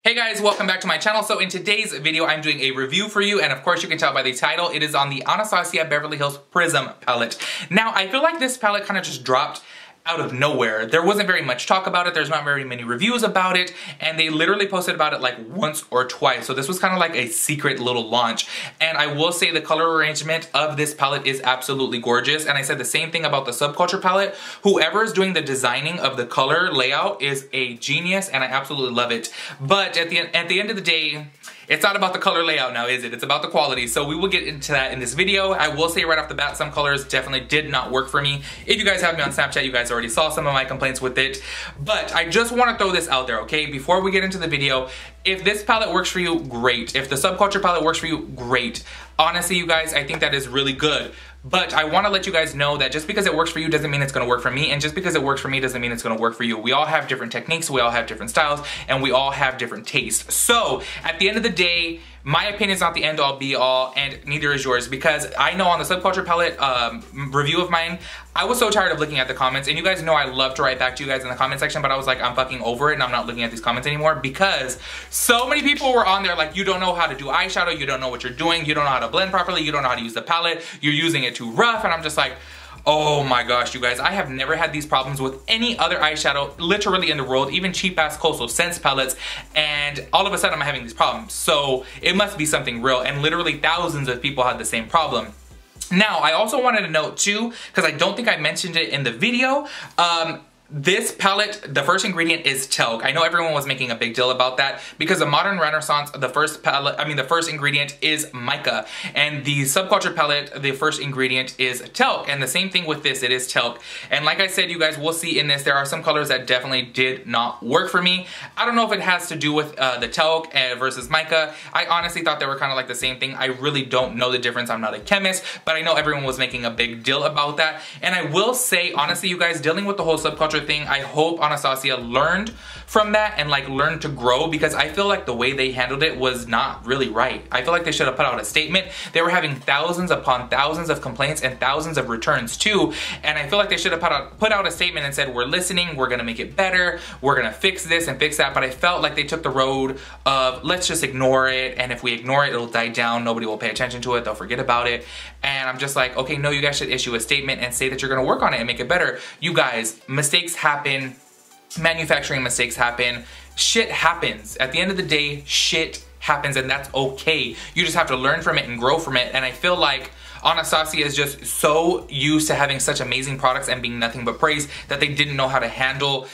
Hey guys, welcome back to my channel. So in today's video, I'm doing a review for you, and of course you can tell by the title, it is on the Anastasia Beverly Hills Prism palette. Now, I feel like this palette kind of just dropped out of nowhere. There wasn't very much talk about it, there's not very many reviews about it, and they literally posted about it like once or twice. So this was kind of like a secret little launch. And I will say the color arrangement of this palette is absolutely gorgeous. And I said the same thing about the Subculture palette. Whoever is doing the designing of the color layout is a genius, and I absolutely love it. But at the end of the day, it's not about the color layout now, is it? It's about the quality. So we will get into that in this video. I will say right off the bat, some colors definitely did not work for me. If you guys have me on Snapchat, you guys already saw some of my complaints with it. But I just want to throw this out there, okay? Before we get into the video, if this palette works for you, great. If the Subculture palette works for you, great. Honestly, you guys, I think that is really good. But I want to let you guys know that just because it works for you doesn't mean it's going to work for me, and just because it works for me doesn't mean it's going to work for you. We all have different techniques, we all have different styles, and we all have different tastes. So at the end of the day, my opinion is not the end all be all, and neither is yours, because I know on the Subculture palette review of mine, I was so tired of looking at the comments, and you guys know I love to write back to you guys in the comment section, but I was like, I'm fucking over it and I'm not looking at these comments anymore, because so many people were on there like, you don't know how to do eyeshadow, you don't know what you're doing, you don't know how to blend properly, you don't know how to use the palette, you're using it too rough, and I'm just like, oh my gosh, you guys, I have never had these problems with any other eyeshadow literally in the world, even cheap-ass Coastal Scents palettes, and all of a sudden I'm having these problems. So it must be something real, and literally thousands of people had the same problem. Now, I also wanted to note too, because I don't think I mentioned it in the video, this palette, the first ingredient is talc. I know everyone was making a big deal about that because the Modern Renaissance, the first ingredient is mica, and the Subculture palette, the first ingredient is talc, and the same thing with this, it is talc. And like I said, you guys will see in this, there are some colors that definitely did not work for me. I don't know if it has to do with the talc versus mica. I honestly thought they were kind of like the same thing. I really don't know the difference. I'm not a chemist, but I know everyone was making a big deal about that. And I will say, honestly, you guys, dealing with the whole Subculture thing, I hope Anastasia learned from that and like learned to grow, because I feel like the way they handled it was not really right. I feel like they should have put out a statement. They were having thousands upon thousands of complaints and thousands of returns too, and I feel like they should have put out a statement and said, we're listening, we're gonna make it better, we're gonna fix this and fix that. But I felt like they took the road of, let's just ignore it, and if we ignore it, it'll die down, nobody will pay attention to it, they'll forget about it. And I'm just like, okay, no, you guys should issue a statement and say that you're gonna work on it and make it better. You guys, mistakes happen, manufacturing mistakes happen, shit happens. At the end of the day, shit happens, and that's okay. You just have to learn from it and grow from it. And I feel like Anastasia is just so used to having such amazing products and being nothing but praise that they didn't know how to handle,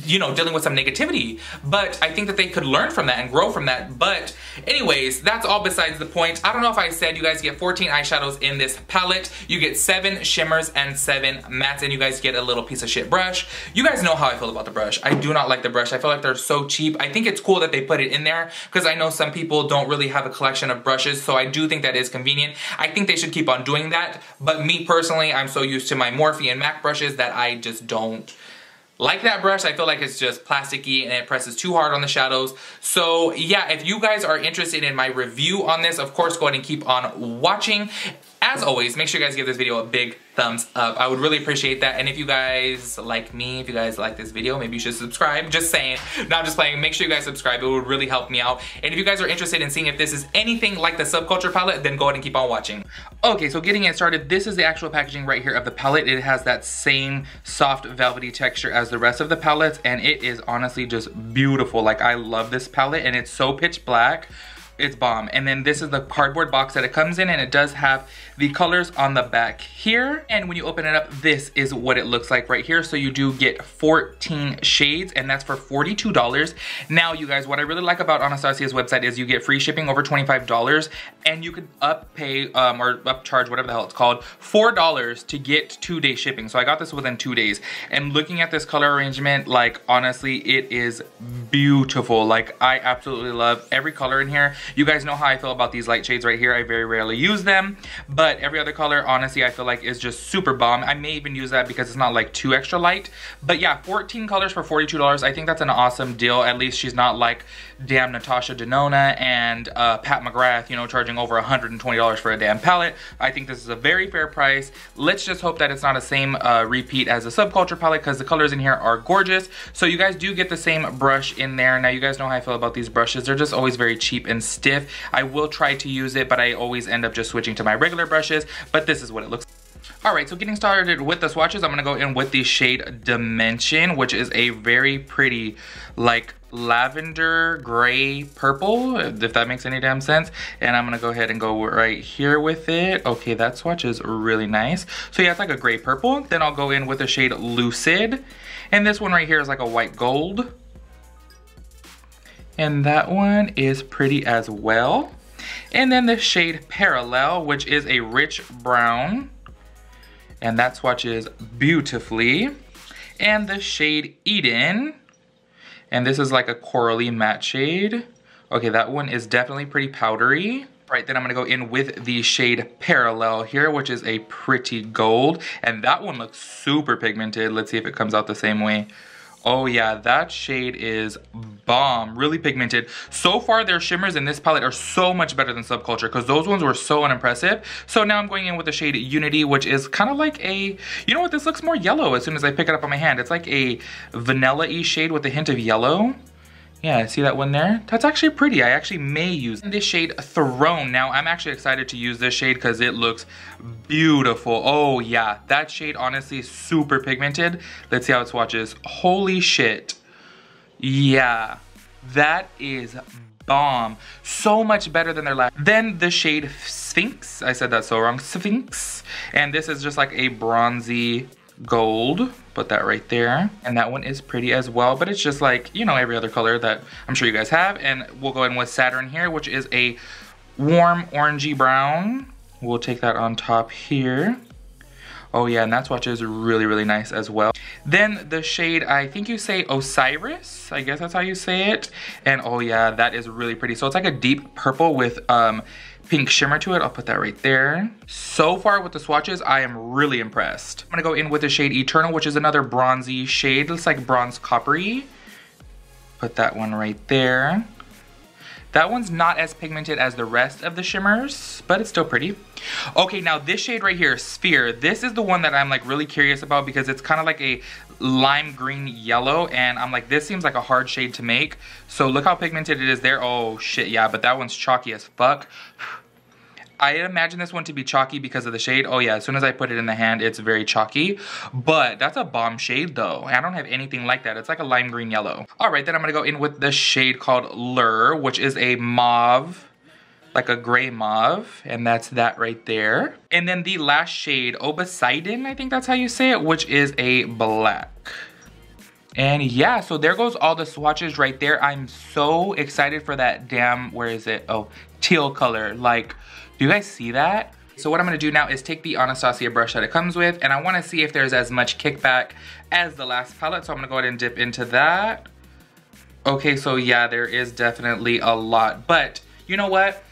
you know, dealing with some negativity. But I think that they could learn from that and grow from that. But anyways, that's all besides the point. I don't know if I said you guys get 14 eyeshadows in this palette. You get 7 shimmers and 7 mattes, and you guys get a little piece of shit brush. You guys know how I feel about the brush. I do not like the brush. I feel like they're so cheap. I think it's cool that they put it in there, because I know some people don't really have a collection of brushes, so I do think that is convenient. I think they should keep on doing that. But me personally, I'm so used to my Morphe and MAC brushes that I just don't like that brush. I feel like it's just plasticky and it presses too hard on the shadows. So yeah, if you guys are interested in my review on this, of course, go ahead and keep on watching. As always, make sure you guys give this video a big thumbs up. I would really appreciate that. And if you guys like me, if you guys like this video, maybe you should subscribe. Just saying. No, I'm just playing. Make sure you guys subscribe. It would really help me out. And if you guys are interested in seeing if this is anything like the Subculture palette, then go ahead and keep on watching. Okay, so getting it started, this is the actual packaging right here of the palette. It has that same soft velvety texture as the rest of the palettes, and it is honestly just beautiful. Like, I love this palette, and it's so pitch black. It's bomb. And then this is the cardboard box that it comes in, and it does have the colors on the back here. And when you open it up, this is what it looks like right here. So you do get 14 shades, and that's for $42. Now, you guys, what I really like about Anastasia's website is you get free shipping over $25, and you could upcharge, whatever the hell it's called, $4 to get 2-day shipping. So I got this within 2 days. And looking at this color arrangement, like, honestly, it is beautiful. Like, I absolutely love every color in here. You guys know how I feel about these light shades right here. I very rarely use them, but every other color, honestly, I feel like is just super bomb. I may even use that because it's not like too extra light. But yeah, 14 colors for $42. I think that's an awesome deal. At least she's not like damn Natasha Denona and Pat McGrath, you know, charging over $120 for a damn palette. I think this is a very fair price. Let's just hope that it's not the same repeat as the Subculture palette, because the colors in here are gorgeous. So you guys do get the same brush in there. Now you guys know how I feel about these brushes. They're just always very cheap and stiff. I will try to use it, but I always end up just switching to my regular brushes. But this is what it looks like. Alright, so getting started with the swatches, I'm going to go in with the shade Dimension, which is a very pretty, like, lavender gray purple, if that makes any damn sense. And I'm going to go ahead and go right here with it. Okay, that swatch is really nice. So yeah, it's like a gray purple. Then I'll go in with the shade Lucid. And this one right here is like a white gold. And that one is pretty as well. And then the shade Parallel, which is a rich brown. And that swatches beautifully. And the shade Eden. And this is like a corally matte shade. Okay, that one is definitely pretty powdery. Right, then I'm gonna go in with the shade Parallel here, which is a pretty gold. And that one looks super pigmented. Let's see if it comes out the same way. Oh yeah, that shade is bomb, really pigmented. So far, their shimmers in this palette are so much better than Subculture, because those ones were so unimpressive. So now I'm going in with the shade Unity, which is kind of like a, you know what, this looks more yellow as soon as I pick it up on my hand. It's like a vanilla-y shade with a hint of yellow. Yeah, see that one there? That's actually pretty. I actually may use this shade Throne. Now, I'm actually excited to use this shade because it looks beautiful. Oh, yeah. That shade, honestly, is super pigmented. Let's see how it swatches. Holy shit. Yeah. That is bomb. So much better than their last. Then the shade Sphinx. I said that so wrong. Sphinx. And this is just like a bronzy gold. Put that right there. And that one is pretty as well, but it's just like, you know, every other color that I'm sure you guys have. And we'll go in with Saturn here, which is a warm orangey brown. We'll take that on top here. Oh yeah, and that swatch is really, really nice as well. Then the shade, I think you say Osiris. I guess that's how you say it. And oh yeah, that is really pretty. So it's like a deep purple with pink shimmer to it. I'll put that right there. So far with the swatches, I am really impressed. I'm gonna go in with the shade Eternal, which is another bronzy shade. Looks like bronze coppery. Put that one right there. That one's not as pigmented as the rest of the shimmers, but it's still pretty. Okay, now this shade right here, Sphere, this is the one that I'm like really curious about because it's kind of like a lime green yellow, and I'm like, this seems like a hard shade to make. So look how pigmented it is there. Oh shit, yeah, but that one's chalky as fuck. I imagine this one to be chalky because of the shade. Oh yeah, as soon as I put it in the hand, it's very chalky. But that's a bomb shade though. I don't have anything like that. It's like a lime green yellow. All right, then I'm gonna go in with the shade called Lure, which is a mauve, like a gray mauve. And that's that right there. And then the last shade, Obesidon, I think that's how you say it, which is a black. And yeah, so there goes all the swatches right there. I'm so excited for that damn, where is it? Oh, teal color. Like, do you guys see that? So what I'm gonna do now is take the Anastasia brush that it comes with, and I wanna see if there's as much kickback as the last palette. So I'm gonna go ahead and dip into that. Okay, so yeah, there is definitely a lot, but you know what?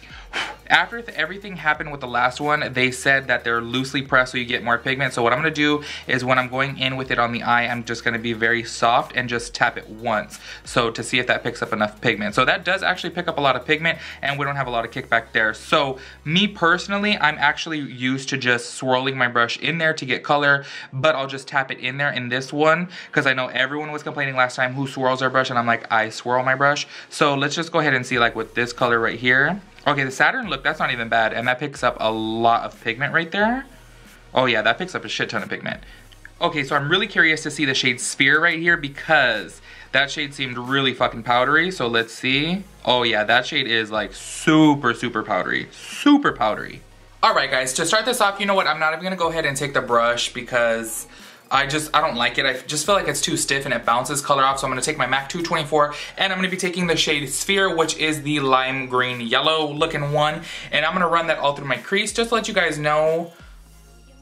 After everything happened with the last one, they said that they're loosely pressed so you get more pigment. So what I'm gonna do is when I'm going in with it on the eye, I'm just gonna be very soft and just tap it once. So to see if that picks up enough pigment. So that does actually pick up a lot of pigment, and we don't have a lot of kickback there. So me personally, I'm actually used to just swirling my brush in there to get color, but I'll just tap it in there in this one because I know everyone was complaining last time who swirls their brush, and I'm like, I swirl my brush. So let's just go ahead and see like with this color right here. Okay, the Saturn look, that's not even bad, and that picks up a lot of pigment right there. Oh yeah, that picks up a shit ton of pigment. Okay, so I'm really curious to see the shade Sphere right here because that shade seemed really fucking powdery, so let's see. Oh yeah, that shade is like super, super powdery. Super powdery. All right guys, to start this off, you know what? I'm not even gonna go ahead and take the brush because I don't like it. I just feel like it's too stiff and it bounces color off. So I'm gonna take my MAC 224 and I'm gonna be taking the shade Sphere, which is the lime green yellow looking one. And I'm gonna run that all through my crease just to let you guys know.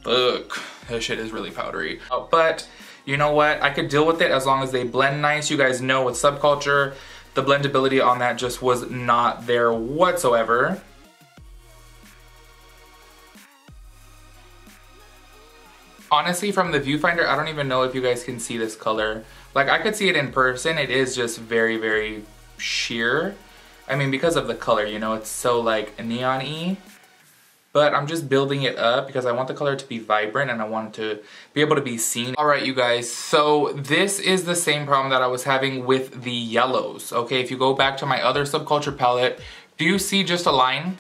Look, this shit is really powdery. But you know what? I could deal with it as long as they blend nice. You guys know with Subculture, the blendability on that just was not there whatsoever. Honestly, from the viewfinder, I don't even know if you guys can see this color. Like, I could see it in person. It is just very, very sheer. I mean, because of the color, you know, it's so like neon-y. But I'm just building it up because I want the color to be vibrant and I want it to be able to be seen. All right, you guys, so this is the same problem that I was having with the yellows. Okay, if you go back to my other Subculture palette, do you see just a line?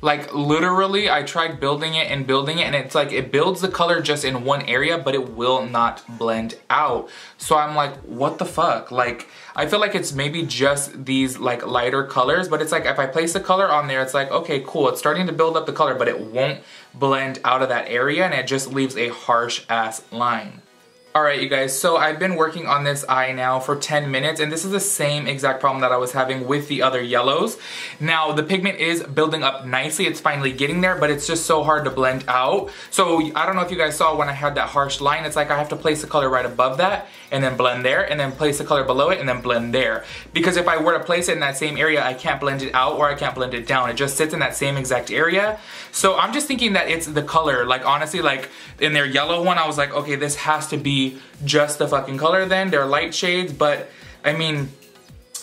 Like, literally, I tried building it and it's like it builds the color just in one area, but it will not blend out. So I'm like, what the fuck? Like, I feel like it's maybe just these like lighter colors, but it's like if I place the color on there, it's like, okay, cool, it's starting to build up the color, but it won't blend out of that area and it just leaves a harsh ass line. Alright, you guys, so I've been working on this eye now for 10 minutes and this is the same exact problem that I was having with the other yellows. Now, the pigment is building up nicely, it's finally getting there, but it's just so hard to blend out. So, I don't know if you guys saw when I had that harsh line, it's like I have to place the color right above that and then blend there and then place the color below it and then blend there. Because if I were to place it in that same area, I can't blend it out or I can't blend it down. It just sits in that same exact area. So I'm just thinking that it's the color. Like, honestly, like in their yellow one, I was like, okay, this has to be just the fucking color then. They're light shades, but I mean,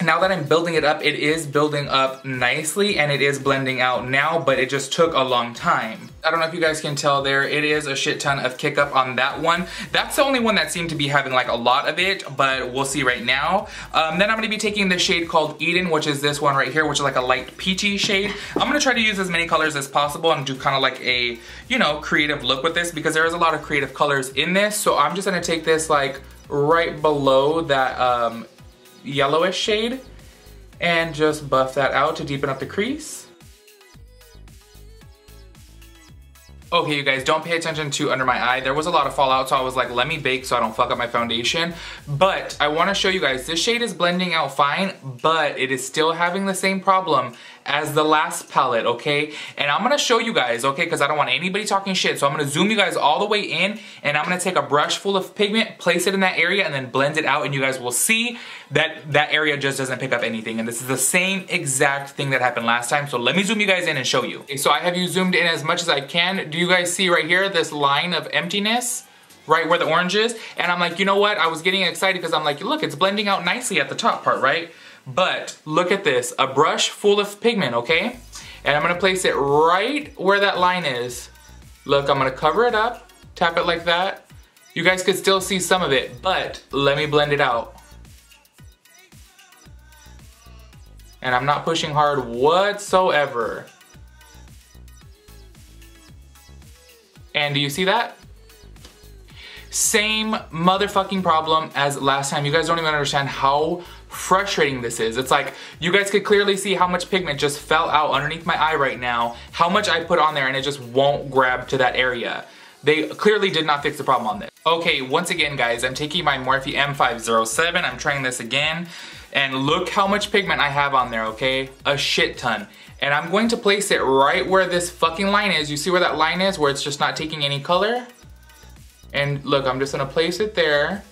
now that I'm building it up, it is building up nicely and it is blending out now, but it just took a long time. I don't know if you guys can tell there, it is a shit ton of kick up on that one. That's the only one that seemed to be having like a lot of it, but we'll see right now. Then I'm gonna be taking the shade called Eden, which is this one right here, which is like a light peachy shade. I'm gonna try to use as many colors as possible and do kind of like a, you know, creative look with this because there is a lot of creative colors in this. So I'm just gonna take this like right below that yellowish shade and just buff that out to deepen up the crease. Okay, you guys, don't pay attention to under my eye. There was a lot of fallout, so I was like, let me bake so I don't fuck up my foundation. But I want to show you guys, this shade is blending out fine, but it is still having the same problem as the last palette, okay? And I'm gonna show you guys, okay, because I don't want anybody talking shit, so I'm gonna zoom you guys all the way in, and I'm gonna take a brush full of pigment, place it in that area, and then blend it out, and you guys will see that that area just doesn't pick up anything. And this is the same exact thing that happened last time, so let me zoom you guys in and show you. Okay, so I have you zoomed in as much as I can. Do you guys see right here, this line of emptiness? Right where the orange is? And I'm like, you know what? I was getting excited because I'm like, look, it's blending out nicely at the top part, right? But look at this, a brush full of pigment, okay? And I'm gonna place it right where that line is. Look, I'm gonna cover it up, tap it like that. You guys could still see some of it, but let me blend it out. And I'm not pushing hard whatsoever. And do you see that? Same motherfucking problem as last time. You guys don't even understand how frustrating this is. It's like, you guys could clearly see how much pigment just fell out underneath my eye right now, how much I put on there, and it just won't grab to that area. They clearly did not fix the problem on this. Okay, once again, guys, I'm taking my Morphe M507, I'm trying this again, and look how much pigment I have on there, okay? A shit ton. And I'm going to place it right where this fucking line is. You see where that line is, where it's just not taking any color? And look, I'm just gonna place it there.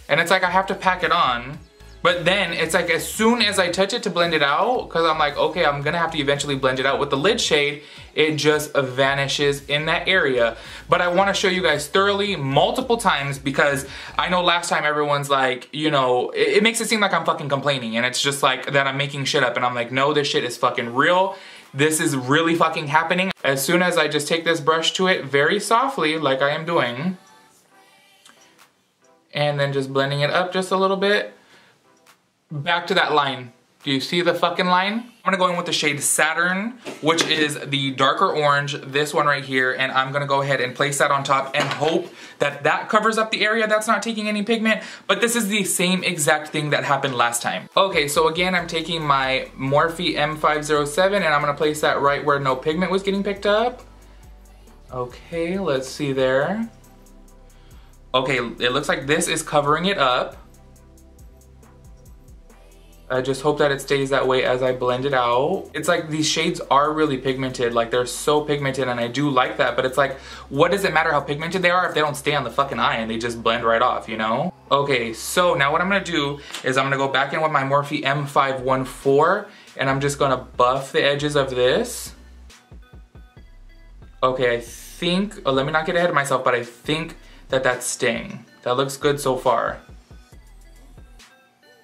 And it's like I have to pack it on. But then it's like as soon as I touch it to blend it out, because I'm like, okay, I'm gonna have to eventually blend it out with the lid shade, it just vanishes in that area. But I wanna show you guys thoroughly multiple times because I know last time everyone's like, you know, it makes it seem like I'm fucking complaining and it's just like that I'm making shit up and I'm like, no, this shit is fucking real. This is really fucking happening. As soon as I just take this brush to it very softly, like I am doing, and then just blending it up just a little bit, back to that line. Do you see the fucking line? I'm gonna go in with the shade Saturn, which is the darker orange, this one right here, and I'm gonna go ahead and place that on top and hope that that covers up the area that's not taking any pigment, but this is the same exact thing that happened last time. Okay, so again, I'm taking my Morphe M507 and I'm gonna place that right where no pigment was getting picked up. Okay, let's see there. Okay, it looks like this is covering it up. I just hope that it stays that way as I blend it out. It's like these shades are really pigmented, like they're so pigmented, and I do like that, but it's like, what does it matter how pigmented they are if they don't stay on the fucking eye and they just blend right off, you know? Okay, so now what I'm gonna do is I'm gonna go back in with my Morphe M514 and I'm just gonna buff the edges of this. Okay, I think, oh, let me not get ahead of myself, but I think that that's staying. That looks good so far.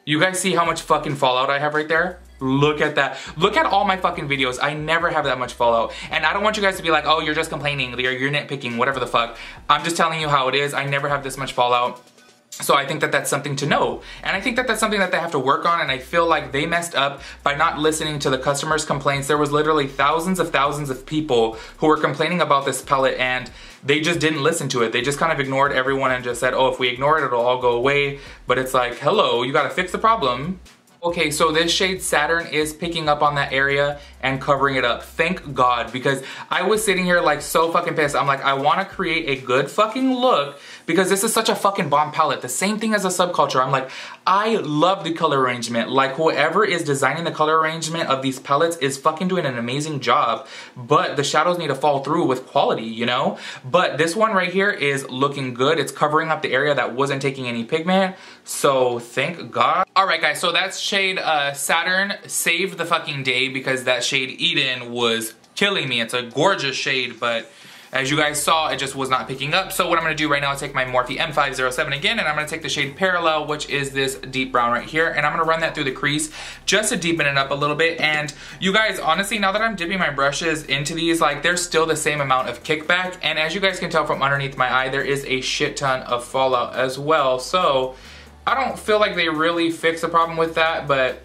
You guys see how much fucking fallout I have right there? Look at that. Look at all my fucking videos. I never have that much fallout. And I don't want you guys to be like, oh, you're just complaining, you're nitpicking, whatever the fuck. I'm just telling you how it is. I never have this much fallout. So I think that that's something to know. And I think that that's something that they have to work on, and I feel like they messed up by not listening to the customers' complaints. There was literally thousands of people who were complaining about this palette, and they just didn't listen to it. They just kind of ignored everyone and just said, oh, if we ignore it, it'll all go away. But it's like, hello, you gotta fix the problem. Okay, so this shade Saturn is picking up on that area and covering it up. Thank God, because I was sitting here like so fucking pissed. I'm like, I wanna create a good fucking look because this is such a fucking bomb palette. The same thing as a Subculture. I'm like, I love the color arrangement. Like whoever is designing the color arrangement of these palettes is fucking doing an amazing job, but the shadows need to fall through with quality, you know? But this one right here is looking good. It's covering up the area that wasn't taking any pigment, so thank God. All right guys, so that's shade Saturn saved the fucking day because that shade Eden was killing me. It's a gorgeous shade, but as you guys saw, it just was not picking up. So what I'm gonna do right now is take my Morphe M507 again, and I'm gonna take the shade Parallel, which is this deep brown right here, and I'm gonna run that through the crease just to deepen it up a little bit. And you guys, honestly, now that I'm dipping my brushes into these, like there's still the same amount of kickback. And as you guys can tell from underneath my eye, there is a shit ton of fallout as well. So I don't feel like they really fixed the problem with that, but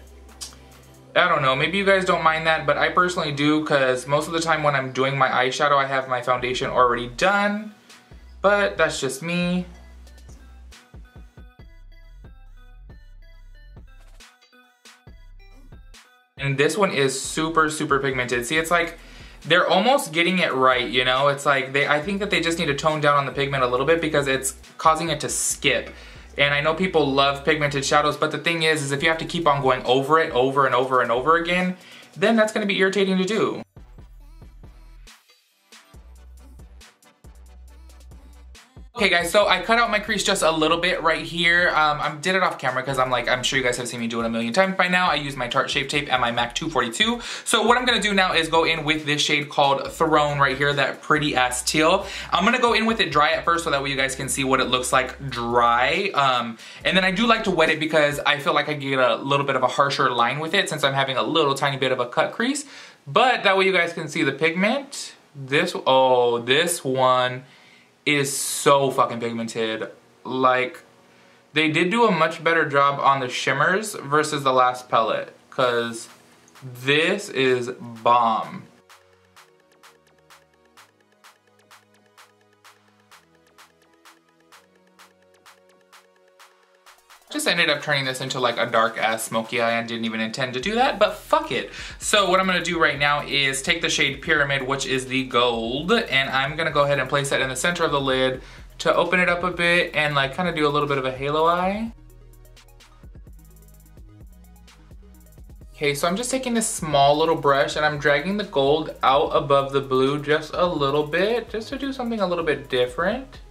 I don't know, maybe you guys don't mind that, but I personally do, because most of the time when I'm doing my eyeshadow, I have my foundation already done, but that's just me. And this one is super, super pigmented. See, it's like, they're almost getting it right, you know? It's like, I think that they just need to tone down on the pigment a little bit because it's causing it to skip. And I know people love pigmented shadows, but the thing is if you have to keep on going over it over and over and over again, then that's gonna be irritating to do. Okay guys, so I cut out my crease just a little bit right here. I did it off camera because I'm sure you guys have seen me do it a million times by now. I use my Tarte Shape Tape and my MAC 242. So what I'm gonna do now is go in with this shade called Throne right here, that pretty ass teal. I'm gonna go in with it dry at first so that way you guys can see what it looks like dry. And then I do like to wet it because I feel like I get a little bit of a harsher line with it since I'm having a little tiny bit of a cut crease. But that way you guys can see the pigment. This one is so fucking pigmented. Like, they did do a much better job on the shimmers versus the last palette, because this is bomb. Just ended up turning this into like a dark ass smoky eye and didn't even intend to do that, but fuck it. So what I'm gonna do right now is take the shade Pyramid, which is the gold, and I'm gonna go ahead and place that in the center of the lid to open it up a bit and like kind of do a little bit of a halo eye. Okay, so I'm just taking this small little brush and I'm dragging the gold out above the blue just a little bit, just to do something a little bit different.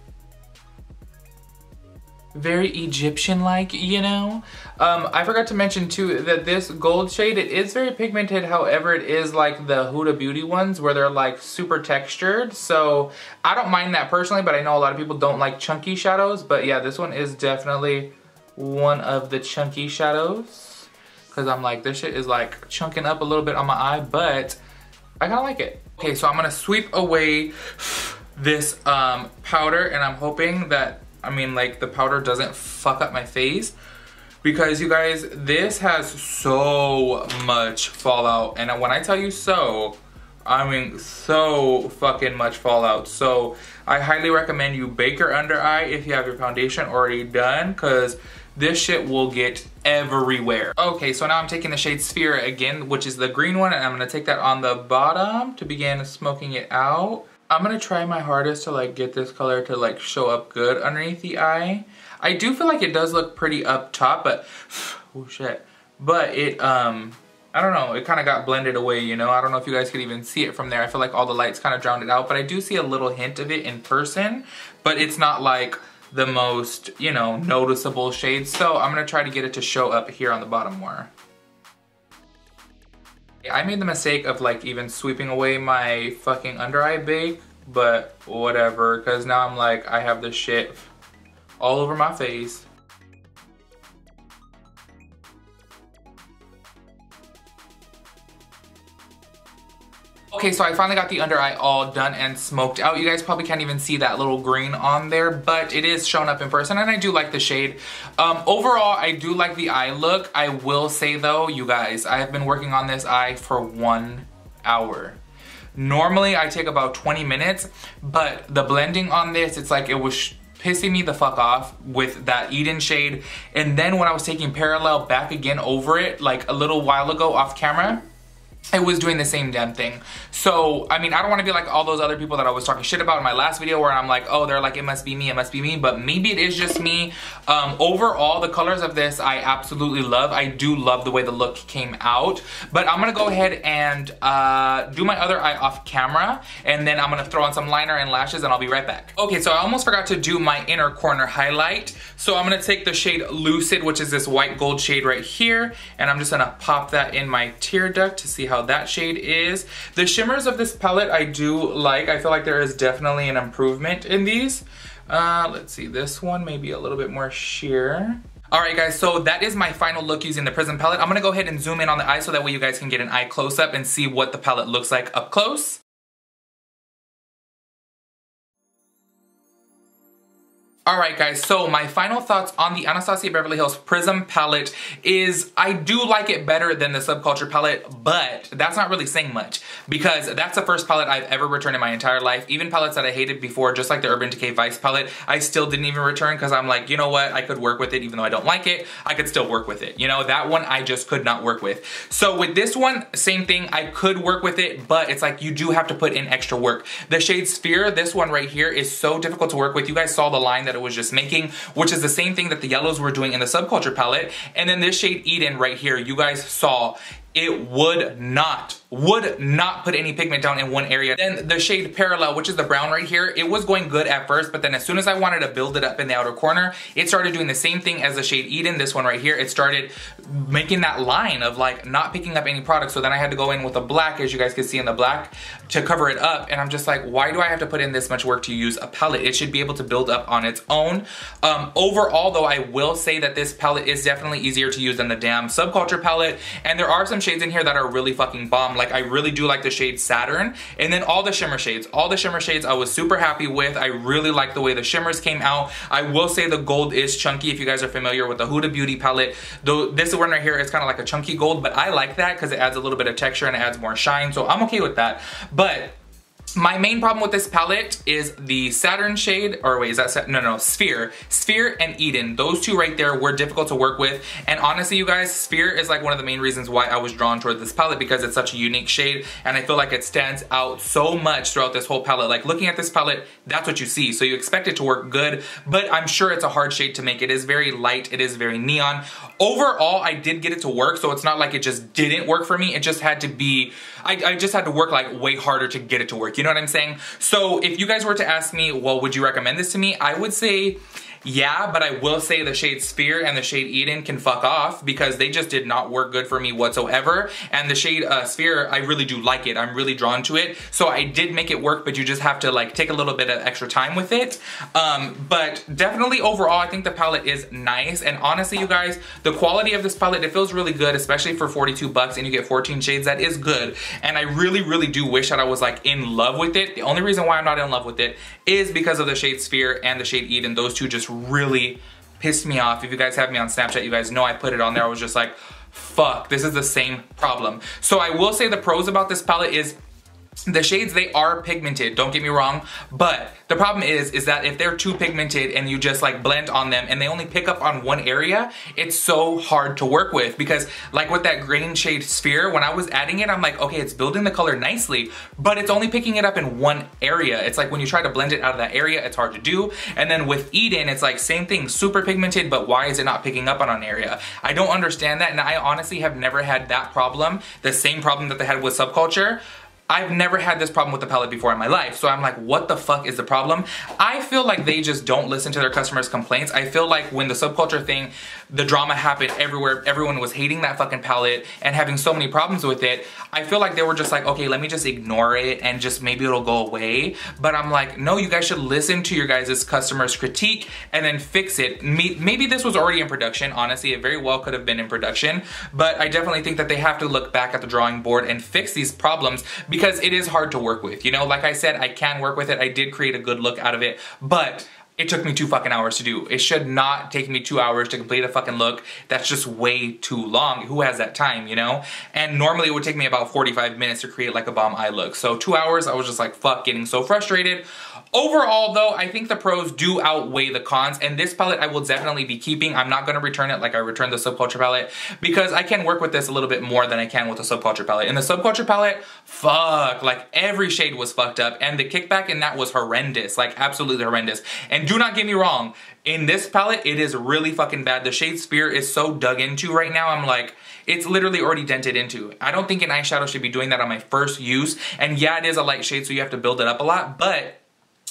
Very Egyptian-like, you know? I forgot to mention too that this gold shade, it is very pigmented, however it is like the Huda Beauty ones where they're like super textured, so I don't mind that personally, but I know a lot of people don't like chunky shadows, but yeah, this one is definitely one of the chunky shadows, because I'm like, this shit is like chunking up a little bit on my eye, but I kinda like it. Okay, so I'm gonna sweep away this powder, and I'm hoping that like the powder doesn't fuck up my face, because you guys, this has so much fallout, and when I tell you so, I mean so fucking much fallout. So I highly recommend you bake your under eye if you have your foundation already done, because this shit will get everywhere. Okay, so now I'm taking the shade Sphere again, which is the green one, and I'm gonna take that on the bottom to begin smoking it out. I'm gonna try my hardest to like get this color to like show up good underneath the eye. I do feel like it does look pretty up top, but oh shit. but it, I don't know, it kind of got blended away, you know? I don't know if you guys could even see it from there. I feel like all the lights kind of drowned it out, but I do see a little hint of it in person, but it's not like the most, you know, noticeable shade. So I'm gonna try to get it to show up here on the bottom more. I made the mistake of like even sweeping away my fucking under eye bake, but whatever, because now I'm like, I have this shit all over my face. Okay, so I finally got the under eye all done and smoked out. You guys probably can't even see that little green on there, but it is shown up in person and I do like the shade. Overall, I do like the eye look. I will say though, you guys, I have been working on this eye for 1 hour. Normally I take about 20 minutes, but the blending on this, it's like it was pissing me the fuck off with that Eden shade. And then when I was taking parallel back again over it, like a little while ago off camera, it was doing the same damn thing. So, I mean, I don't want to be like all those other people that I was talking shit about in my last video where I'm like, oh, they're like, it must be me, but maybe it is just me. Overall, the colors of this, I absolutely love. I do love the way the look came out, but I'm gonna go ahead and do my other eye off camera, and then I'm gonna throw on some liner and lashes and I'll be right back. Okay, so I almost forgot to do my inner corner highlight. So I'm gonna take the shade Lucid, which is this white gold shade right here, and I'm just gonna pop that in my tear duct to see how that shade is. The shimmers of this palette I do like. I feel like there is definitely an improvement in these. Let's see, this one maybe a little bit more sheer. Alright guys, so that is my final look using the Prism palette. I'm gonna go ahead and zoom in on the eye so that way you guys can get an eye close up and see what the palette looks like up close. Alright guys, so my final thoughts on the Anastasia Beverly Hills Prism palette is I do like it better than the Subculture palette, but that's not really saying much because that's the first palette I've ever returned in my entire life. Even palettes that I hated before, just like the Urban Decay Vice palette, I still didn't even return because I'm like, you know what, I could work with it even though I don't like it, I could still work with it. You know, that one I just could not work with. So with this one, same thing, I could work with it, but it's like you do have to put in extra work. The shade Sphere, this one right here, is so difficult to work with. You guys saw the line that it was just making, which is the same thing that the yellows were doing in the Subculture palette. And then this shade Eden right here, you guys saw it would not put any pigment down in one area. Then the shade Parallel, which is the brown right here, it was going good at first, but then as soon as I wanted to build it up in the outer corner, it started doing the same thing as the shade Eden, this one right here. It started making that line of like not picking up any product. So then I had to go in with a black, as you guys can see in the black, to cover it up. And I'm just like, why do I have to put in this much work to use a palette? It should be able to build up on its own. Overall though, I will say that this palette is definitely easier to use than the damn Subculture palette. And there are some shades in here that are really fucking bomb. Like I really do like the shade Saturn, and then all the shimmer shades I was super happy with. I really like the way the shimmers came out. I will say the gold is chunky. If you guys are familiar with the Huda Beauty palette, though this one right here is kind of like a chunky gold, but I like that because it adds a little bit of texture and it adds more shine, so I'm okay with that. But my main problem with this palette is the Saturn shade, or wait, is that no, Sphere. Sphere and Eden, those two right there were difficult to work with. And honestly, you guys, Sphere is like one of the main reasons why I was drawn toward this palette, because it's such a unique shade and I feel like it stands out so much throughout this whole palette. Like looking at this palette, that's what you see. So you expect it to work good, but I'm sure it's a hard shade to make. It is very light, it is very neon. Overall, I did get it to work, so it's not like it just didn't work for me. It just had to be, I just had to work like way harder to get it to work. You know what I'm saying? So if you guys were to ask me, well, would you recommend this to me? I would say yeah, but I will say the shade Sphere and the shade Eden can fuck off because they just did not work good for me whatsoever. And the shade Sphere, I really do like it. I'm really drawn to it. So I did make it work, but you just have to like take a little bit of extra time with it. But definitely overall, I think the palette is nice. And honestly, you guys, the quality of this palette, it feels really good, especially for 42 bucks and you get 14 shades. That is good. And I really, really do wish that I was like in love with it. The only reason why I'm not in love with it is because of the shade Sphere and the shade Eden. Those two just really pissed me off. If you guys have me on Snapchat, you guys know I put it on there. I was just like, fuck, this is the same problem. So I will say the pros about this palette is The shades, they are pigmented, don't get me wrong, but the problem is that if they're too pigmented and you just like blend on them and they only pick up on one area, it's so hard to work with, because like with that green shade Sphere, when I was adding it, I'm like, okay, it's building the color nicely, but it's only picking it up in one area. It's like when you try to blend it out of that area, it's hard to do. And then with Eden, it's like same thing, super pigmented, but why is it not picking up on an area? I don't understand that, and I honestly have never had that problem, the same problem that they had with Subculture. I've never had this problem with the palette before in my life, so I'm like, what the fuck is the problem? I feel like they just don't listen to their customers' complaints. I feel like when the Subculture thing, the drama happened everywhere, everyone was hating that fucking palette and having so many problems with it, I feel like they were just like, okay, let me just ignore it and just maybe it'll go away. But I'm like, no, you guys should listen to your guys' customers' critique and then fix it. Maybe this was already in production, honestly, it very well could have been in production, but I definitely think that they have to look back at the drawing board and fix these problems, because it is hard to work with. You know, like I said, I can work with it. I did create a good look out of it, but it took me 2 fucking hours to do. It should not take me 2 hours to complete a fucking look. That's just way too long. Who has that time, you know? And normally it would take me about 45 minutes to create like a bomb eye look. So 2 hours, I was just like, fuck, getting so frustrated. Overall though, I think the pros do outweigh the cons, and this palette I will definitely be keeping. I'm not gonna return it like I returned the Subculture palette, because I can work with this a little bit more than I can with the Subculture palette. In the Subculture palette, fuck, like every shade was fucked up, and the kickback in that was horrendous, like absolutely horrendous. And do not get me wrong, in this palette, it is really fucking bad. The shade Sphere is so dug into right now, I'm like, it's literally already dented into. I don't think an eyeshadow should be doing that on my first use, and yeah, it is a light shade, so you have to build it up a lot, but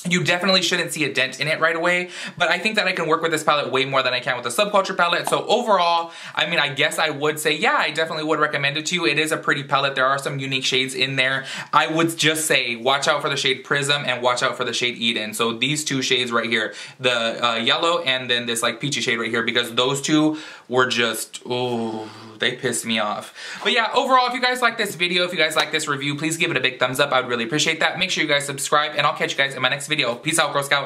you definitely shouldn't see a dent in it right away. But I think that I can work with this palette way more than I can with the Subculture palette. So overall, I mean, I guess I would say, yeah, I definitely would recommend it to you. It is a pretty palette. There are some unique shades in there. I would just say, watch out for the shade Prism and watch out for the shade Eden. So these two shades right here, the yellow and then this like peachy shade right here, because those two were just, oh, they pissed me off. But yeah, overall, if you guys like this video, if you guys like this review, please give it a big thumbs up. I would really appreciate that. Make sure you guys subscribe, and I'll catch you guys in my next video. Peace out, Girl Scout.